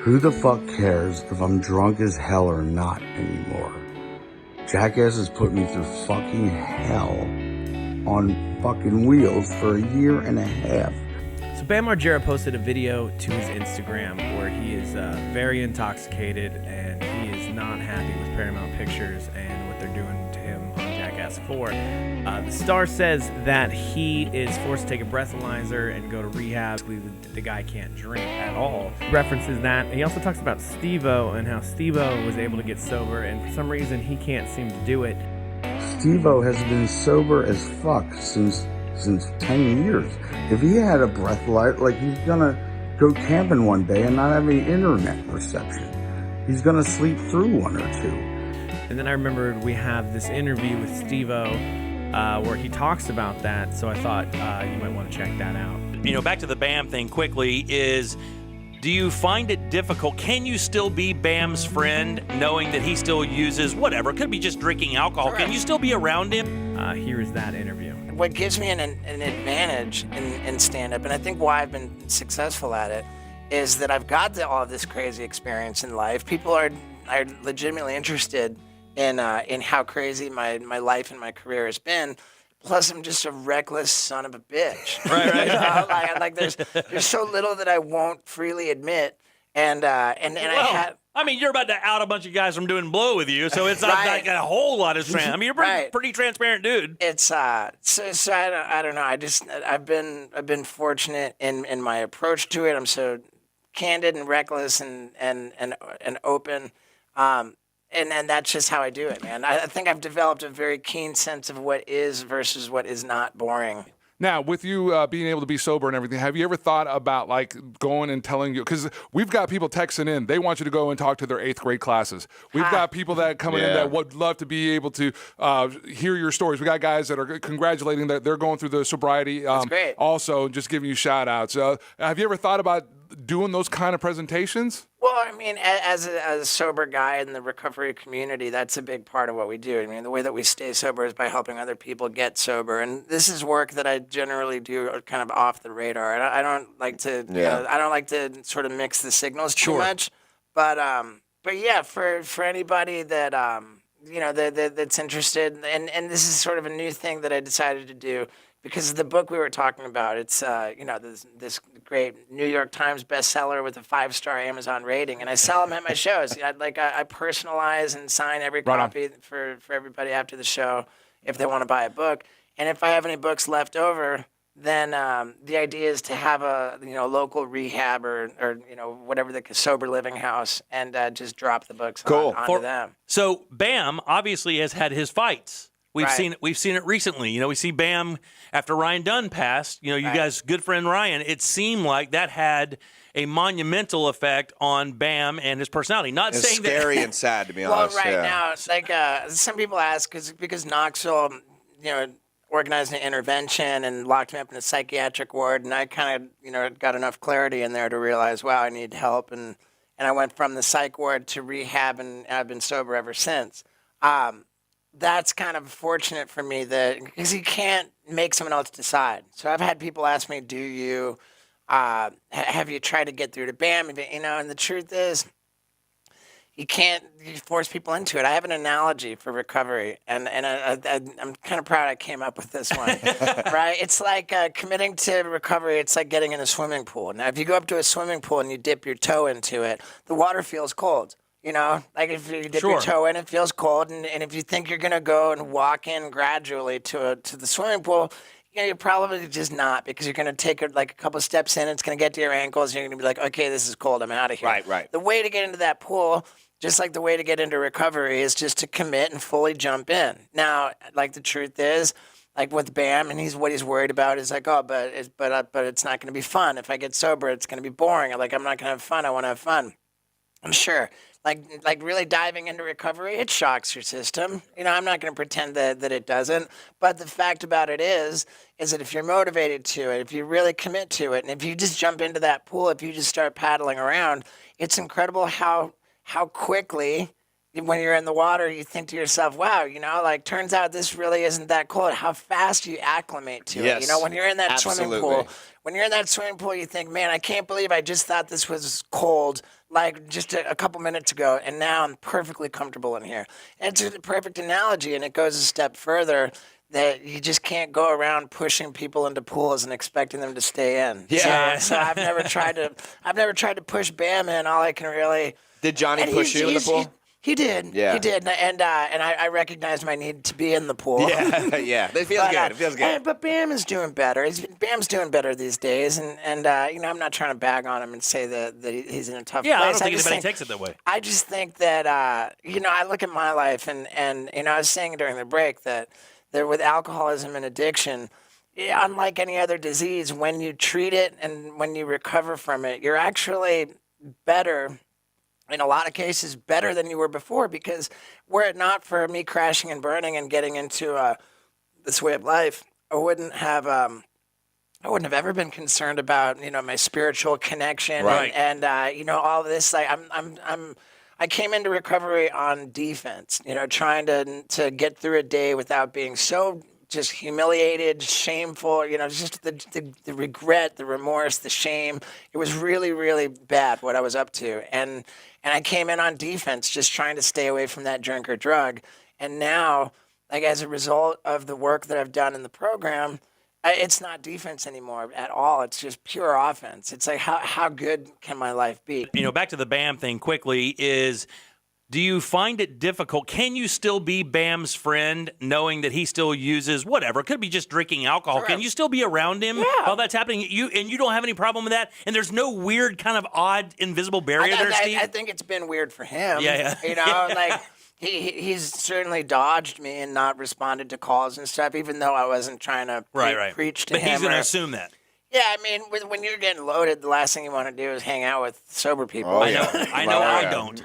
Who the fuck cares if I'm drunk as hell or not anymore? Jackass has put me through fucking hell on fucking wheels for a year and a half. So Bam Margera posted a video to his Instagram where he is very intoxicated and he is not happy with Paramount Pictures and what they're doing to him on Jackass 4. The star says that he is forced to take a breathalyzer and go to rehab. The guy can't drink at all. He references that. He also talks about Steve-O and how Steve-O was able to get sober, and for some reason he can't seem to do it. Steve-O has been sober as fuck since 10 years. If he had a breathalyzer, like, he's gonna go camping one day and not have any internet reception. He's gonna sleep through one or two. And then I remembered we have this interview with Steve-O where he talks about that, so I thought you might want to check that out. You know, back to the Bam thing quickly is, do you find it difficult? Can you still be Bam's friend knowing that he still uses whatever? It could be just drinking alcohol. Can you still be around him? Here is that interview. What gives me an advantage in stand-up, and I think why I've been successful at it, is that I've got all of this crazy experience in life. People are legitimately interested in how crazy my life and my career has been. Plus, I'm just a reckless son of a bitch. Right. You know? like there's so little that I won't freely admit, and I mean, you're about to out a bunch of guys from doing blow with you, so it's not like a whole lot of I mean, you're pretty transparent dude. It's so I don't know. I've been fortunate in my approach to it. I'm so candid and reckless and open. And that's just how I do it, man. I think I've developed a very keen sense of what is versus what is not boring. Now, with you being able to be sober and everything, have you ever thought about, like, going and telling you? Because we've got people texting in. They want you to go and talk to their 8th grade classes. We've got people that coming in that would love to be able to hear your stories. We got guys that are congratulating that they're going through the sobriety. That's great. Also, just giving you shout-outs. Have you ever thought about doing those kind of presentations? Well, I mean, as a sober guy in the recovery community, that's a big part of what we do. I mean, the way that we stay sober is by helping other people get sober, and this is work that I generally do kind of off the radar. I don't like to, I don't like to sort of mix the signals too much. But yeah, for anybody that that's interested, and this is sort of a new thing that I decided to do. Because the book we were talking about, it's this great New York Times bestseller with a 5-star Amazon rating, and I sell them at my shows. I personalize and sign every copy for everybody after the show if they want to buy a book. And if I have any books left over, then the idea is to have a local rehab or whatever the sober living house, and just drop the books onto them. So Bam obviously has had his fights. We've seen it recently. You know, we see Bam after Ryan Dunn passed. You know, you guys, good friend Ryan. It seemed like that had a monumental effect on Bam and his personality. Not it's saying scary that, and sad, to be honest. Well, now it's like some people ask because Knoxville, organized an intervention and locked me up in a psychiatric ward, and I kind of got enough clarity in there to realize, wow, I need help, and I went from the psych ward to rehab, and I've been sober ever since. That's kind of fortunate for me because you can't make someone else decide. So I've had people ask me, do you, have you tried to get through to Bam? And the truth is, you can't force people into it. I have an analogy for recovery, and I'm kind of proud I came up with this one, right? It's like committing to recovery. It's like getting in a swimming pool. Now, if you go up to a swimming pool and you dip your toe into it, the water feels cold. Like if you dip your toe in, it feels cold. And if you think you're going to go and walk in gradually to the swimming pool, you're probably just not, because you're going to take a couple steps in, it's going to get to your ankles, and you're going to be like, okay, this is cold, I'm out of here. Right. The way to get into that pool, just like the way to get into recovery, is just to commit and fully jump in. Now, like, the truth is, like with Bam, and what he's worried about is like, but it's not going to be fun. If I get sober, it's going to be boring. I'm not going to have fun. I want to have fun. I'm sure. Like really diving into recovery, it shocks your system. I'm not going to pretend that it doesn't. But the fact about it is that if you're motivated to it, if you really commit to it, and if you just jump into that pool, if you just start paddling around, it's incredible how quickly when you're in the water, you think to yourself, wow, like turns out this really isn't that cold. How fast you acclimate to it. When you're in that swimming pool, you think, man, I can't believe I just thought this was cold like just a couple minutes ago, and now I'm perfectly comfortable in here. And it's a perfect analogy, and it goes a step further that you just can't go around pushing people into pools and expecting them to stay in. Yeah. So I've never tried to push Bam in. All I can really. Did Johnny push you in the pool? He did. Yeah. He did. And I recognized my need to be in the pool. Yeah, yeah. It feels good. It feels good. But Bam is doing better. Bam's doing better these days. And I'm not trying to bag on him and say that he's in a tough place. I don't think anybody takes it that way. I just think that, I look at my life and I was saying during the break that with alcoholism and addiction, unlike any other disease, when you treat it and when you recover from it, you're actually better. In a lot of cases, better than you were before, because were it not for me crashing and burning and getting into this way of life, I wouldn't have ever been concerned about my spiritual connection and all of this. Like I came into recovery on defense, trying to get through a day without being so just humiliated, shameful, just the regret, the remorse, the shame. It was really, really bad what I was up to. And I came in on defense, just trying to stay away from that drink or drug. And now, like as a result of the work that I've done in the program, it's not defense anymore at all. It's just pure offense. It's like, how good can my life be? Back to the Bam thing quickly is, do you find it difficult? Can you still be Bam's friend knowing that he still uses whatever? It could be just drinking alcohol. Sure. Can you still be around him while that's happening? You don't have any problem with that? And there's no weird kind of odd invisible barrier there, Steve? I think it's been weird for him. Yeah. Like he's certainly dodged me and not responded to calls and stuff, even though I wasn't trying to preach to him. But he's going to assume that. Yeah, I mean, when you're getting loaded, the last thing you want to do is hang out with sober people. Oh, I know I don't.